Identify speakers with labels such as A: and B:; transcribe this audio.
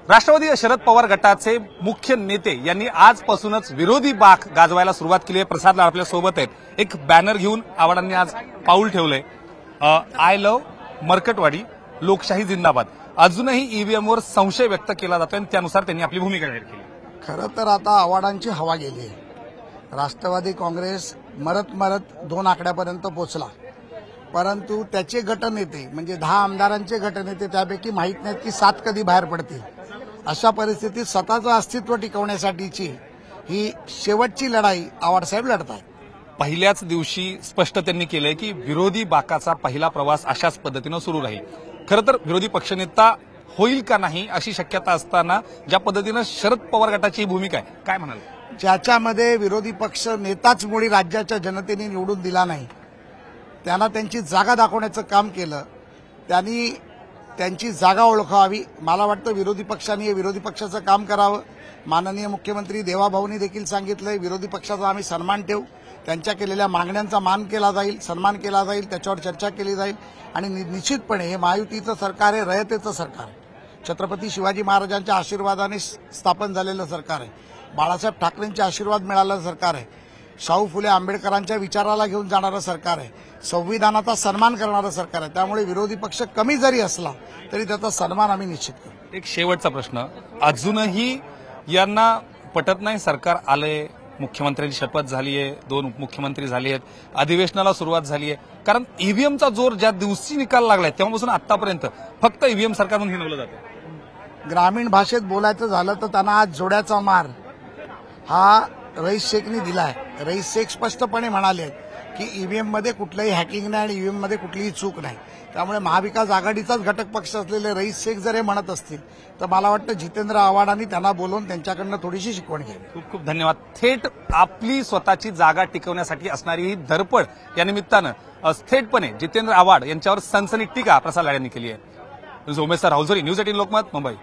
A: राष्ट्रवादी शरद पवार गटाचे मुख्य नेते यांनी आजपासूनच विरोधी बाक गाजवायला सुरुवात केली आहे। प्रसाद लाड आपल्या सोबत आहेत। एक बॅनर घेऊन आव्हाडांनी आज पाऊल ठेवलंय, आय लव्ह मरकटवाडी, लोकशाही जिंदाबाद। अजूनही ईव्हीएमवर संशय व्यक्त केला जातोय आणि त्यानुसार त्यांनी आपली भूमिका जाहीर केली।
B: खरं तर आता आव्हाडांची हवा गेली आहे। राष्ट्रवादी काँग्रेस मरत मरत 2 आकड्यापर्यंत पोहोचला, परंतु त्याचे गटनेते म्हणजे 10 आमदारांचे गटनेते त्यापैकी माहीत नाहीत की 7 कधी बाहेर पडतील। अशा परिस्थितीत स्वतःचं अस्तित्व टिकवण्यासाठीची ही शेवटची लढाई आव्हाडसाहेब लढत आहेत।
A: पहिल्याच दिवशी स्पष्ट त्यांनी केलंय की विरोधी बाकाचा पहिला प्रवास अशाच पद्धतीनं सुरू राहील। खरं तर विरोधी पक्षनेता होईल का नाही अशी शक्यता असताना ज्या पद्धतीनं शरद पवार गटाची भूमिका आहे, काय म्हणाल?
B: ज्याच्यामध्ये विरोधी पक्ष नेताच मुळी राज्याच्या जनतेने निवडून दिला नाही, त्यांना त्यांची जागा दाखवण्याचं काम केलं, त्यांनी त्यांची जागा ओळखावी। मला वाटतं विरोधी पक्षांनी विरोधी पक्षाचं काम करावं। माननीय मुख्यमंत्री देवाभाऊंनी देखील सांगितलंय विरोधी पक्षाचा आम्ही सन्मान ठेवू, त्यांच्या केलेल्या मागण्यांचा मान केला जाईल, सन्मान केला जाईल, त्याच्यावर चर्चा केली जाईल आणि निश्चितपणे हे महायुतीचं सरकार आहे, रयतेचं सरकार आहे, छत्रपती शिवाजी महाराजांच्या आशीर्वादाने स्थापन झालेलं सरकार आहे, बाळासाहेब ठाकरेंचे आशीर्वाद मिळालेलं सरकार आहे, शाहू फुले आंबेडकरांच्या विचाराला घेऊन जाणारं सरकार आहे, संविधानाचा सन्मान करणारं सरकार आहे। त्यामुळे विरोधी पक्ष कमी जरी असला तरी त्याचा सन्मान आम्ही निश्चित करू।
A: एक शेवटचा प्रश्न, अजूनही यांना पटत नाही सरकार आलंय, मुख्यमंत्र्यांची शपथ झाली आहे, 2 उपमुख्यमंत्री झाले आहेत, अधिवेशनाला सुरुवात झाली आहे, कारण ईव्हीएमचा जोर ज्या दिवशी निकाल लागलाय तेव्हापासून आतापर्यंत फक्त ईव्हीएम सरकार म्हणून हिणवलं जातं।
B: ग्रामीण भाषेत बोलायचं झालं तर त्यांना आज जोड्याचा मार हा रईस शेखनी दिलाय। रईस शेख स्पष्टपणे म्हणाले की ईव्हीएम मध्ये कुठलंही हॅकिंग नाही आणि ईव्हीएम मध्ये कुठलीही चूक नाही। त्यामुळे महाविकास आघाडीचाच घटक पक्ष असलेले रईस शेख जर हे म्हणत असतील तर मला वाटतं जितेंद्र आव्हाडांनी त्यांना बोलवून त्यांच्याकडनं थोडीशी शिकवण घ्यावी।
A: खूप खूप धन्यवाद। थेट आपली स्वतःची जागा टिकवण्यासाठी असणारी ही धडपड या निमित्तानं थेटपणे जितेंद्र आव्हाड यांच्यावर सनसनी टीका प्रसाद लाड यांनी केली आहे। उमेश राहुल, न्यूज 18 लोकमत, मुंबई।